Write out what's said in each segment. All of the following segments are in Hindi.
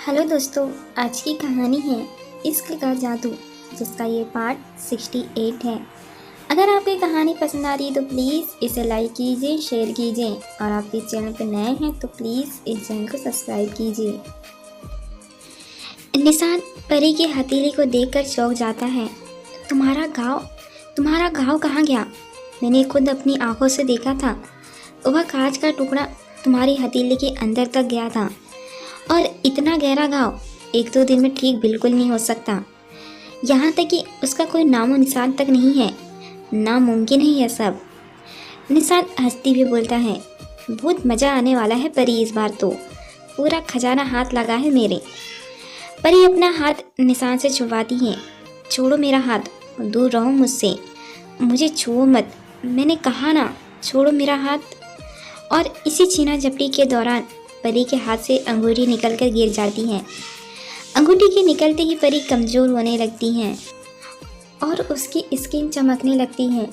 हेलो दोस्तों, आज की कहानी है इश्क का जादू, जिसका ये पार्ट 68 है। अगर आपको ये कहानी पसंद आ रही है तो प्लीज़ इसे लाइक कीजिए, शेयर कीजिए और आप इस चैनल पर नए हैं तो प्लीज़ इस चैनल को सब्सक्राइब कीजिए। निशांत परी की हथेली को देखकर चौंक जाता है। तुम्हारा घाव कहाँ गया? मैंने खुद अपनी आंखों से देखा था। वह कांच का टुकड़ा तुम्हारी हथेली के अंदर तक गया था और इतना गहरा घाव 1-2 दिन में ठीक बिल्कुल नहीं हो सकता। यहाँ तक कि उसका कोई नामो निशान तक नहीं है। नामुमकिन है यह सब। निशांत हंसती हुए बोलता है, बहुत मज़ा आने वाला है परी, इस बार तो पूरा खजाना हाथ लगा है मेरे। परी अपना हाथ निशांत से छुड़वाती है। छोड़ो मेरा हाथ, दूर रहो मुझसे, मुझे छुओ मत, मैंने कहा ना, छोड़ो मेरा हाथ। और इसी छीना झपटी के दौरान परी के हाथ से अंगूठी निकलकर गिर जाती है। अंगूठी के निकलते ही परी कमज़ोर होने लगती है और उसकी स्किन चमकने लगती है।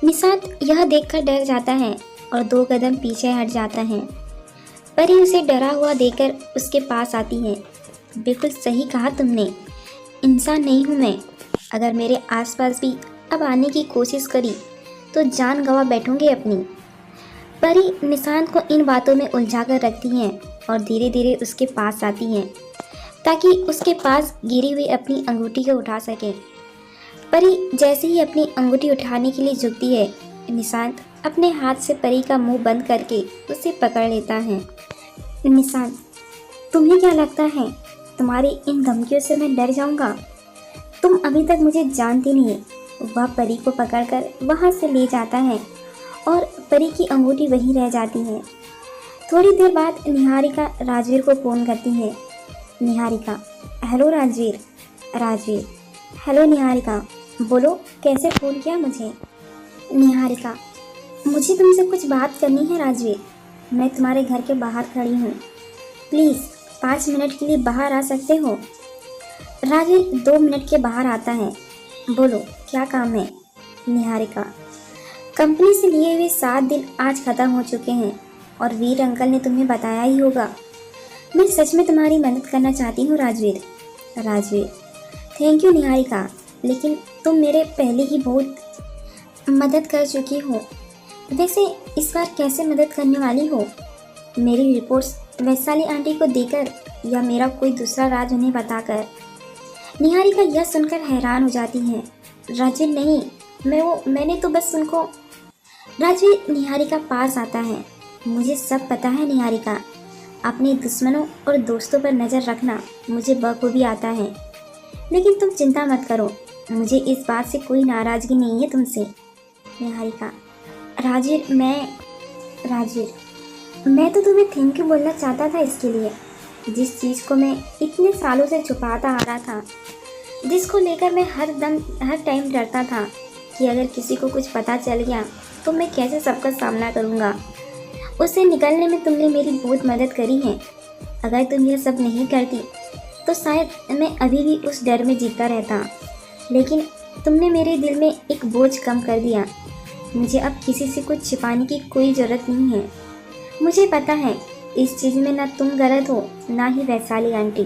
निशांत यह देखकर डर जाता है और 2 कदम पीछे हट जाता है। परी उसे डरा हुआ देखकर उसके पास आती है। बिल्कुल सही कहा तुमने, इंसान नहीं हूँ मैं। अगर मेरे आसपास भी अब आने की कोशिश करी तो जान गंवा बैठूंगी अपनी। परी निशांत को इन बातों में उलझा कर रखती हैं और धीरे धीरे उसके पास आती हैं ताकि उसके पास गिरी हुई अपनी अंगूठी को उठा सके। परी जैसे ही अपनी अंगूठी उठाने के लिए झुकती है, निशांत अपने हाथ से परी का मुंह बंद करके उसे पकड़ लेता है। निशांत, तुम्हें क्या लगता है तुम्हारी इन धमकियों से मैं डर जाऊंगा? तुम अभी तक मुझे जानती नहीं। वह परी को पकड़कर वहां से ले जाता है और परी की अंगूठी वहीं रह जाती है। थोड़ी देर बाद निहारिका राजवीर को फ़ोन करती है। निहारिका, हेलो राजवीर। राजवीर, हेलो निहारिका, बोलो कैसे फ़ोन किया मुझे? निहारिका, मुझे तुमसे कुछ बात करनी है राजवीर। मैं तुम्हारे घर के बाहर खड़ी हूँ, प्लीज़ 5 मिनट के लिए बाहर आ सकते हो? राजवीर 2 मिनट के बाहर आता है। बोलो क्या काम है? निहारिका, कंपनी से लिए हुए 7 दिन आज ख़त्म हो चुके हैं और वीर अंकल ने तुम्हें बताया ही होगा। मैं सच में तुम्हारी मदद करना चाहती हूँ राजवीर। राजवीर, थैंक यू निहारिका, लेकिन तुम मेरे पहले ही बहुत मदद कर चुकी हो। वैसे इस बार कैसे मदद करने वाली हो? मेरी रिपोर्ट्स वैशाली आंटी को देकर या मेरा कोई दूसरा राज उन्हें बताकर? निहारिका यह सुनकर हैरान हो जाती है। राजवीर नहीं, मैंने तो बस उनको। राजवीर निहारिका पास आता है। मुझे सब पता है निहारिका, अपने दुश्मनों और दोस्तों पर नज़र रखना मुझे बखूबी आता है। लेकिन तुम चिंता मत करो, मुझे इस बात से कोई नाराज़गी नहीं है तुमसे। निहारिका, राजवीर मैं तो तुम्हें थैंक यू बोलना चाहता था इसके लिए। जिस चीज़ को मैं इतने सालों से छुपाता आ रहा था, जिसको लेकर मैं हर टाइम डरता था कि अगर किसी को कुछ पता चल गया तो मैं कैसे सबका सामना करूँगा, उससे निकलने में तुमने मेरी बहुत मदद करी है। अगर तुम यह सब नहीं करती तो शायद मैं अभी भी उस डर में जीता रहता। लेकिन तुमने मेरे दिल में एक बोझ कम कर दिया। मुझे अब किसी से कुछ छिपाने की कोई ज़रूरत नहीं है। मुझे पता है इस चीज़ में ना तुम गलत हो ना ही वैशाली आंटी।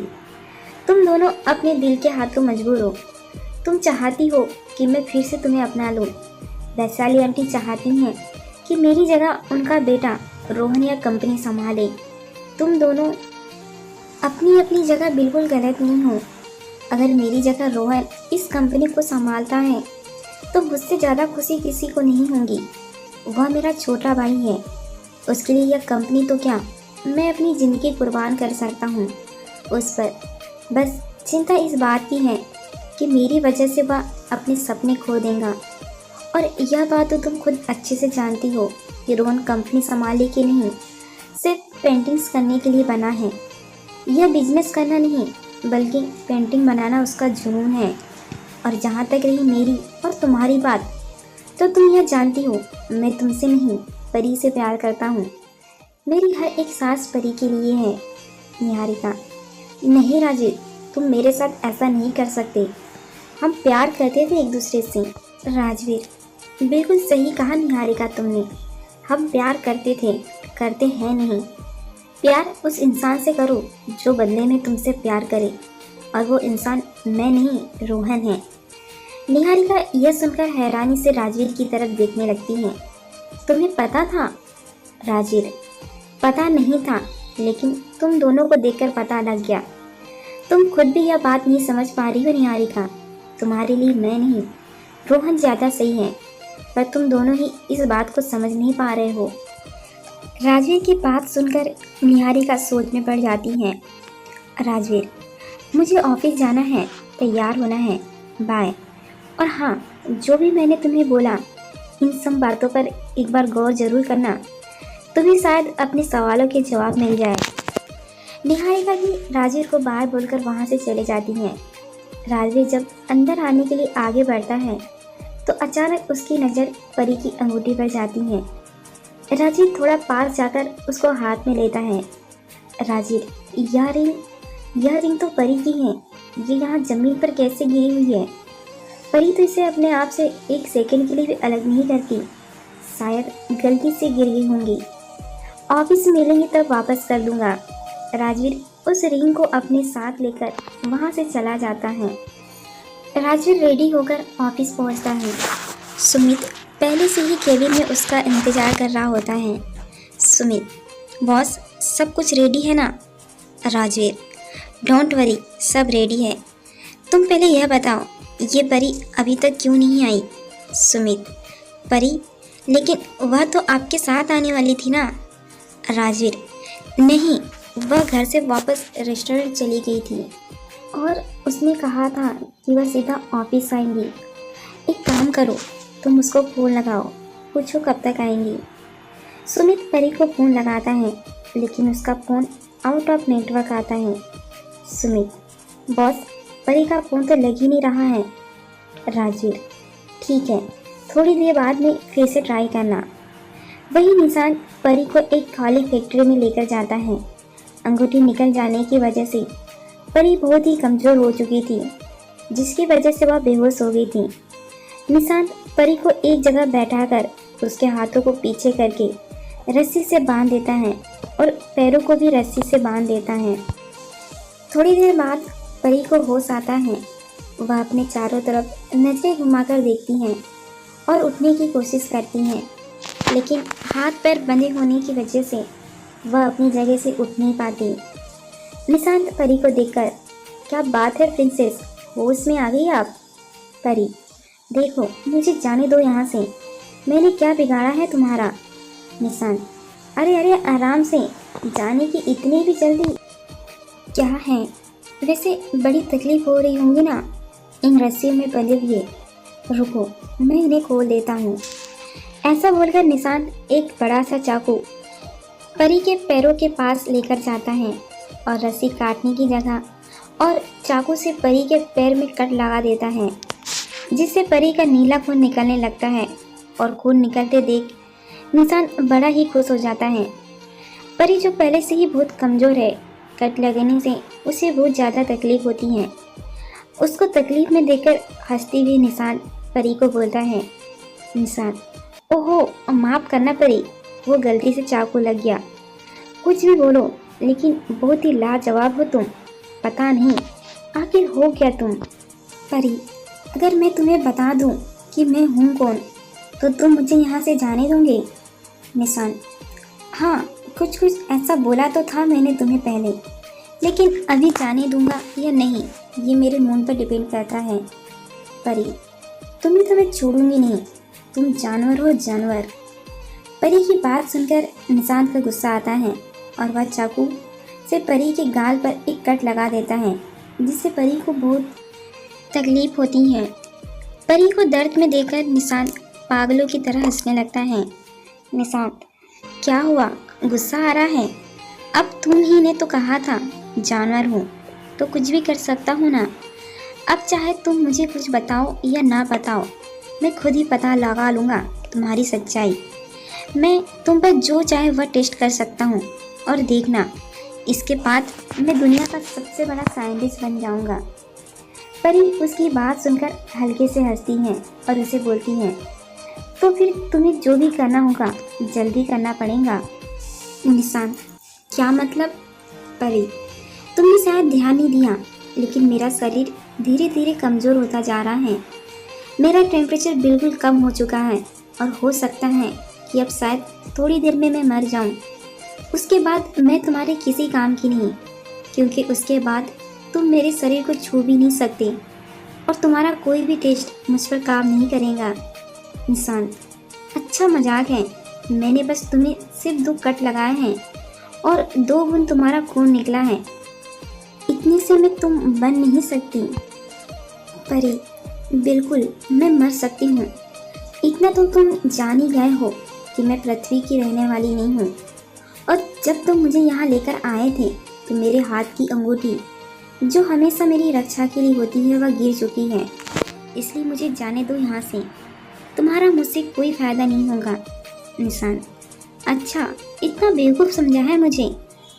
तुम दोनों अपने दिल के हाथों मजबूर हो। तुम चाहती हो कि मैं फिर से तुम्हें अपना लूँ। वैशाली आंटी चाहती हैं कि मेरी जगह उनका बेटा रोहन या कंपनी संभाले। तुम दोनों अपनी अपनी जगह बिल्कुल गलत नहीं हो। अगर मेरी जगह रोहन इस कंपनी को संभालता है तो मुझसे ज़्यादा खुशी किसी को नहीं होगी। वह मेरा छोटा भाई है, उसके लिए यह कंपनी तो क्या, मैं अपनी ज़िंदगी कुर्बान कर सकता हूँ उस पर। बस चिंता इस बात की है कि मेरी वजह से वह अपने सपने खो देगा। और यह बात तो तुम खुद अच्छे से जानती हो कि रोहन कंपनी संभालने के नहीं, सिर्फ पेंटिंग्स करने के लिए बना है। यह बिजनेस करना नहीं बल्कि पेंटिंग बनाना उसका जुनून है। और जहाँ तक रही मेरी और तुम्हारी बात, तो तुम यह जानती हो मैं तुमसे नहीं परी से प्यार करता हूँ। मेरी हर एक सांस परी के लिए है। निहारिका, नहीं राजीव, तुम मेरे साथ ऐसा नहीं कर सकते। हम प्यार करते थे एक दूसरे से। राजवीर, बिल्कुल सही कहा निहारिका तुमने, हम प्यार करते थे, करते हैं नहीं। प्यार उस इंसान से करो जो बदले में तुमसे प्यार करे, और वो इंसान मैं नहीं, रोहन है। निहारिका यह सुनकर हैरानी से राजवीर की तरफ देखने लगती है। तुम्हें पता था? राजवीर, पता नहीं था, लेकिन तुम दोनों को देखकर पता लग गया। तुम खुद भी यह बात नहीं समझ पा रही हो निहारिका। तुम्हारे लिए मैं नहीं, रोहन ज़्यादा सही है, पर तुम दोनों ही इस बात को समझ नहीं पा रहे हो। राजवीर की बात सुनकर निहारिका सोच में पड़ जाती है। राजवीर, मुझे ऑफिस जाना है, तैयार होना है, बाय। और हाँ, जो भी मैंने तुम्हें बोला, इन सब बातों पर एक बार गौर जरूर करना, तुम्हें शायद अपने सवालों के जवाब मिल जाए। निहारिका भी राजवीर को बाहर बोलकर वहाँ से चले जाती हैं। राजवीर जब अंदर आने के लिए आगे बढ़ता है तो अचानक उसकी नज़र परी की अंगूठी पर जाती है। राजवीर थोड़ा पास जाकर उसको हाथ में लेता है। राजवीर, यह रिंग तो परी की है, ये यहाँ ज़मीन पर कैसे गिरी हुई है? परी तो इसे अपने आप से एक सेकंड के लिए भी अलग नहीं करती, शायद गलती से गिर गई होंगी। ऑफिस मिलेंगे तब वापस कर दूंगा। राजवीर उस रिंग को अपने साथ लेकर वहाँ से चला जाता है। राजवीर रेडी होकर ऑफिस पहुँचता है। सुमित पहले से ही केबिन में उसका इंतज़ार कर रहा होता है। सुमित, बॉस सब कुछ रेडी है ना? राजवीर, डोंट वरी, सब रेडी है। तुम पहले यह बताओ, ये परी अभी तक क्यों नहीं आई? सुमित, परी, लेकिन वह तो आपके साथ आने वाली थी ना? राजवीर, नहीं, वह घर से वापस रेस्टोरेंट चली गई थी और उसने कहा था कि वह सीधा ऑफिस आएंगी। एक काम करो, तुम उसको फ़ोन लगाओ, पूछो कब तक आएंगी। सुमित परी को फ़ोन लगाता है, लेकिन उसका फ़ोन आउट ऑफ नेटवर्क आता है। सुमित, बॉस, परी का फ़ोन तो लग ही नहीं रहा है। राजवीर, ठीक है, थोड़ी देर बाद में फिर से ट्राई करना। वही निशान परी को एक खाली फैक्ट्री में लेकर जाता है। अंगूठी निकल जाने की वजह से परी बहुत ही कमज़ोर हो चुकी थी, जिसकी वजह से वह बेहोश हो गई थी। निशांत परी को एक जगह बैठाकर उसके हाथों को पीछे करके रस्सी से बांध देता है और पैरों को भी रस्सी से बांध देता है। थोड़ी देर बाद परी को होश आता है। वह अपने चारों तरफ नजरें घुमाकर देखती हैं और उठने की कोशिश करती हैं, लेकिन हाथ पैर बंधे होने की वजह से वह अपनी जगह से उठ नहीं पाती। निशांत परी को देखकर, क्या बात है प्रिंसेस, होश में आ गई आप? परी, देखो, मुझे जाने दो यहाँ से, मैंने क्या बिगाड़ा है तुम्हारा? निशांत, अरे आराम से, जाने की इतनी भी जल्दी क्या है? वैसे बड़ी तकलीफ हो रही होंगी ना इन रस्सियों में बंधे हुए। रुको, मैं इन्हें खोल देता हूँ। ऐसा बोलकर निशांत एक बड़ा सा चाकू परी के पैरों के पास लेकर जाता है और रस्सी काटने की जगह और चाकू से परी के पैर में कट लगा देता है, जिससे परी का नीला खून निकलने लगता है। और खून निकलते देख निशांत बड़ा ही खुश हो जाता है। परी जो पहले से ही बहुत कमज़ोर है, कट लगने से उसे बहुत ज़्यादा तकलीफ होती है। उसको तकलीफ में देखकर हंसती हुई निशांत परी को बोलता है, निशांत, ओहो, माफ़ करना परी, वो गलती से चाकू लग गया। कुछ भी बोलो, लेकिन बहुत ही लाजवाब हो तुम। पता नहीं आखिर हो क्या तुम। परी, अगर मैं तुम्हें बता दूं कि मैं हूँ कौन, तो तुम मुझे यहाँ से जाने दोगे? निशांत, हाँ, कुछ ऐसा बोला तो था मैंने तुम्हें पहले, लेकिन अभी जाने दूंगा या नहीं ये मेरे मूड पर डिपेंड करता है। परी, तुम्हें तो मैं छोड़ूंगी नहीं, तुम जानवर हो, जानवर। परी की बात सुनकर निशांत का गुस्सा आता है और वह चाकू से परी के गाल पर एक कट लगा देता है, जिससे परी को बहुत तकलीफ होती है। परी को दर्द में देखकर निशांत पागलों की तरह हंसने लगता है। निशांत, क्या हुआ, गुस्सा आ रहा है? अब तुम ही ने तो कहा था जानवर हूँ तो कुछ भी कर सकता हूँ ना। अब चाहे तुम मुझे कुछ बताओ या ना बताओ, मैं खुद ही पता लगा लूँगा तुम्हारी सच्चाई। मैं तुम पर जो चाहे वह टेस्ट कर सकता हूँ, और देखना, इसके बाद मैं दुनिया का सबसे बड़ा साइंटिस्ट बन जाऊँगा। परी उसकी बात सुनकर हल्के से हंसती हैं और उसे बोलती हैं, तो फिर तुम्हें जो भी करना होगा जल्दी करना पड़ेगा। निशांत, क्या मतलब? परी, तुमने शायद ध्यान नहीं दिया, लेकिन मेरा शरीर धीरे धीरे कमज़ोर होता जा रहा है। मेरा टेम्परेचर बिल्कुल कम हो चुका है और हो सकता है कि अब शायद थोड़ी देर में मैं मर जाऊं। उसके बाद मैं तुम्हारे किसी काम की नहीं, क्योंकि उसके बाद तुम मेरे शरीर को छू भी नहीं सकते और तुम्हारा कोई भी टेस्ट मुझ पर काम नहीं करेगा। निशांत, अच्छा मजाक है। मैंने बस तुम्हें सिर्फ 2 कट लगाए हैं और 2 बूंद तुम्हारा खून निकला है। इतने से मैं तुम बन नहीं सकती। परी, बिल्कुल मैं मर सकती हूँ। इतना तो तुम जान ही गए हो कि मैं पृथ्वी की रहने वाली नहीं हूँ। और जब तुम मुझे यहाँ लेकर आए थे तो मेरे हाथ की अंगूठी, जो हमेशा मेरी रक्षा के लिए होती है, वह गिर चुकी है। इसलिए मुझे जाने दो यहाँ से। तुम्हारा मुझसे कोई फ़ायदा नहीं होगा। निशान, अच्छा, इतना बेवकूफ़ समझा है मुझे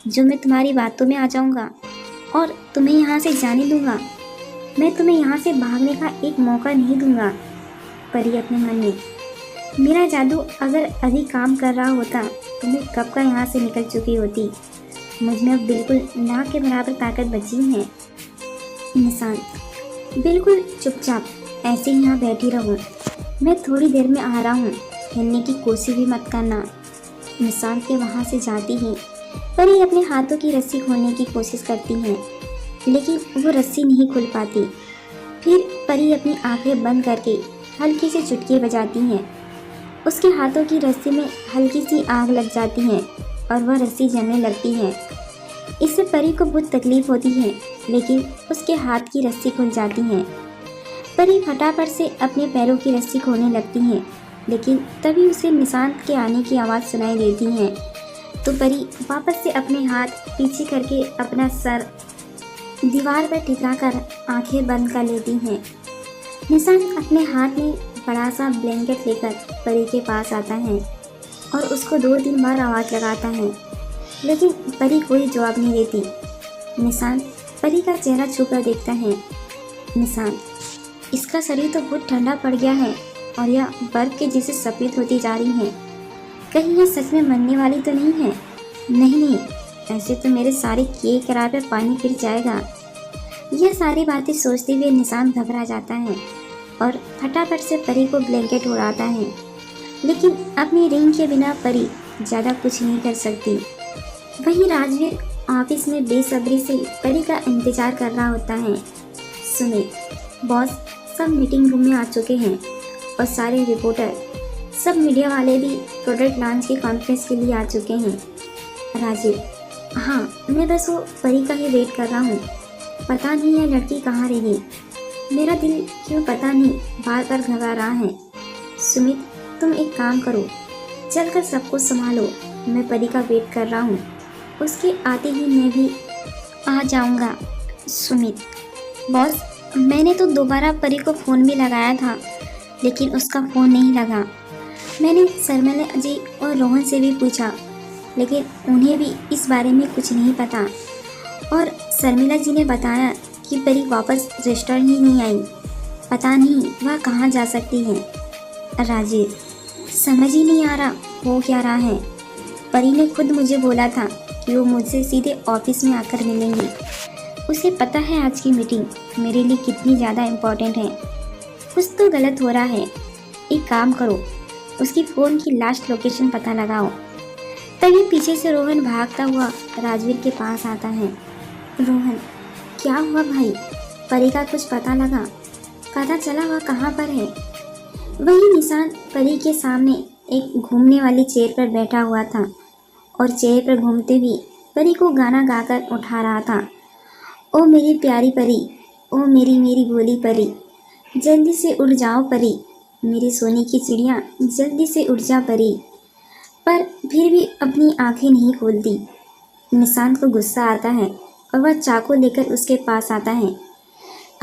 जो मैं तुम्हारी बातों में आ जाऊँगा और तुम्हें यहाँ से जाने दूँगा। मैं तुम्हें यहाँ से भागने का एक मौका नहीं दूँगा। परी अपने मन में, मेरा जादू अगर अभी काम कर रहा होता तो मैं कब का यहाँ से निकल चुकी होती। मुझ में अब बिल्कुल ना के बराबर ताकत बची है। निशान, बिल्कुल चुपचाप ऐसे ही यहाँ बैठी रहो। मैं थोड़ी देर में आ रहा हूँ, हिलने की कोशिश भी मत करना। निशान के वहाँ से जाती ही परी अपने हाथों की रस्सी खोलने की कोशिश करती है, लेकिन वो रस्सी नहीं खुल पाती। फिर परी अपनी आंखें बंद करके हल्की से चुटकी बजाती हैं। उसके हाथों की रस्सी में हल्की सी आग लग जाती है और वह रस्सी जलने लगती है। इससे परी को बहुत तकलीफ होती है, लेकिन उसके हाथ की रस्सी खुल जाती है। परी फटाफट से अपने पैरों की रस्सी खोलने लगती है, लेकिन तभी उसे निशांत के आने की आवाज़ सुनाई देती है। तो परी वापस से अपने हाथ पीछे करके अपना सर दीवार पर टिकाकर आंखें बंद कर लेती हैं। निशांत अपने हाथ में बड़ा सा ब्लैंकेट लेकर परी के पास आता है और उसको 2-3 बार आवाज़ लगाता है, लेकिन परी कोई जवाब नहीं देती। निशांत परी का चेहरा छूकर देखता है। निशांत, इसका शरीर तो बहुत ठंडा पड़ गया है और यह बर्फ के जैसे सफ़ेद होती जा रही है। कहीं यह सच में मरने वाली तो नहीं है? नहीं, ऐसे तो मेरे सारे किए किराए पर पानी फिर जाएगा। यह सारी बातें सोचते हुए निशांत घबरा जाता है और फटाफट से परी को ब्लैंकेट उड़ाता है, लेकिन अपनी रिंग के बिना परी ज़्यादा कुछ नहीं कर सकती। वहीं राजवीर ऑफिस में बेसब्री से परी का इंतज़ार कर रहा होता है। सुमित, बॉस सब मीटिंग रूम में आ चुके हैं और सारे रिपोर्टर, सब मीडिया वाले भी प्रोडक्ट लॉन्च की कॉन्फ्रेंस के लिए आ चुके हैं। राजीव, हाँ, मैं बस वो परी का ही वेट कर रहा हूँ। पता नहीं यह लड़की कहाँ रही। मेरा दिल क्यों पता नहीं बार बार घबरा रहा है। सुमित, तुम एक काम करो, चलकर सबको संभालो। मैं परी का वेट कर रहा हूँ, उसके आते ही मैं भी आ जाऊँगा। सुमित, बॉस, मैंने तो दोबारा परी को फ़ोन भी लगाया था, लेकिन उसका फ़ोन नहीं लगा। मैंने शर्मिला जी और रोहन से भी पूछा, लेकिन उन्हें भी इस बारे में कुछ नहीं पता। और शर्मिला जी ने बताया कि परी वापस रेस्टोरेंट ही नहीं आई। पता नहीं वह कहाँ जा सकती है। राजीव, समझ ही नहीं आ रहा हो क्या रहा है। परी ने खुद मुझे बोला था कि वो मुझसे सीधे ऑफिस में आकर मिलेंगी। उसे पता है आज की मीटिंग मेरे लिए कितनी ज़्यादा इम्पोर्टेंट है। कुछ तो गलत हो रहा है। एक काम करो, उसकी फ़ोन की लास्ट लोकेशन पता लगाओ। तभी पीछे से रोहन भागता हुआ राजवीर के पास आता है। रोहन, क्या हुआ भाई? परी का कुछ पता लगा? पता चला वह कहाँ पर है? वही निशांत परी के सामने एक घूमने वाली चेयर पर बैठा हुआ था और चेयर पर घूमते हुए परी को गाना गाकर उठा रहा था। ओ मेरी प्यारी परी, ओ मेरी मेरी भोली परी, जल्दी से उड़ जाओ परी, मेरी सोने की चिड़िया, जल्दी से उड़ जा परी। पर फिर भी अपनी आंखें नहीं खोलती। निशांत को गुस्सा आता है और वह चाकू लेकर उसके पास आता है।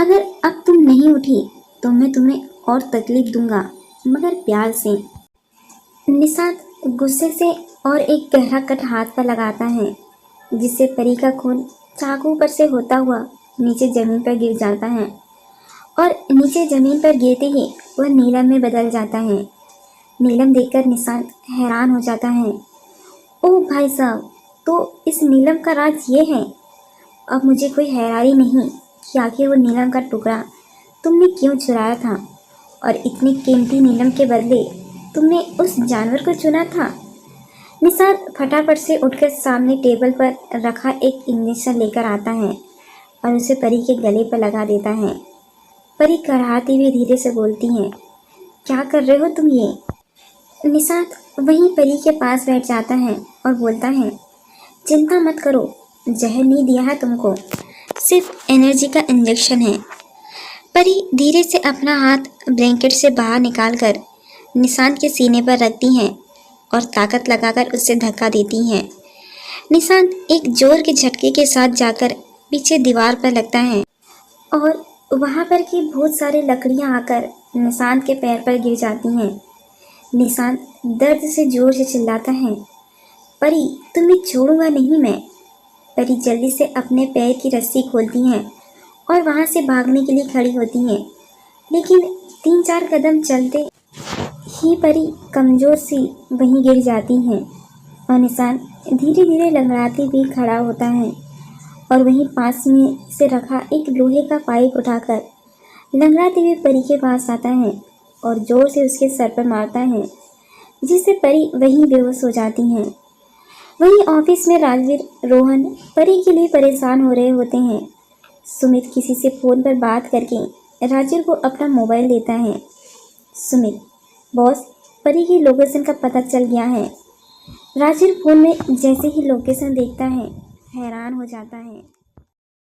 अगर अब तुम नहीं उठी तो मैं तुम्हें और तकलीफ दूंगा, मगर प्यार से। निशांत गुस्से से और एक गहरा कट हाथ पर लगाता है, जिससे परी का खून चाकू पर से होता हुआ नीचे ज़मीन पर गिर जाता है और नीचे ज़मीन पर गिरते ही वह नीलम में बदल जाता है। नीलम देखकर निशांत हैरान हो जाता है। ओह भाई साहब, तो इस नीलम का राज ये है। अब मुझे कोई हैरानी नहीं कि आखिर वो नीलम का टुकड़ा तुमने क्यों चुराया था और इतनी कीमती नीलम के बदले तुमने उस जानवर को चुना था। निषाद फटाफट से उठकर सामने टेबल पर रखा एक इंजेक्शन लेकर आता है और उसे परी के गले पर लगा देता है। परी कराहती हुई धीरे से बोलती है, क्या कर रहे हो तुम ये? निषाद वहीं परी के पास बैठ जाता है और बोलता है, चिंता मत करो, जहर नहीं दिया है तुमको, सिर्फ एनर्जी का इंजेक्शन है। परी धीरे से अपना हाथ ब्लैंकेट से बाहर निकालकर निशांत के सीने पर रखती हैं और ताकत लगाकर उससे धक्का देती हैं। निशांत एक जोर के झटके के साथ जाकर पीछे दीवार पर लगता है और वहाँ पर की बहुत सारी लकड़ियाँ आकर निशांत के पैर पर गिर जाती हैं। निशांत दर्द से जोर से चिल्लाता है, परी तुम्हें छोड़ूंगा नहीं मैं। परी जल्दी से अपने पैर की रस्सी खोलती हैं और वहाँ से भागने के लिए खड़ी होती हैं, लेकिन 3-4 कदम चलते ही परी कमज़ोर सी वहीं गिर जाती हैं और निशांत धीरे धीरे लंगड़ाते हुए खड़ा होता है और वहीं पास में से रखा एक लोहे का पाइप उठाकर लंगड़ाते हुए परी के पास आता है और जोर से उसके सर पर मारता है, जिससे परी वहीं बेहोश हो जाती हैं। वहीं ऑफिस में राजवीर, रोहन परी के लिए परेशान हो रहे होते हैं। सुमित किसी से फ़ोन पर बात करके राजवीर को अपना मोबाइल देता है। सुमित, बॉस, परी की लोकेशन का पता चल गया है। राजवीर फ़ोन में जैसे ही लोकेशन देखता है हैरान हो जाता है।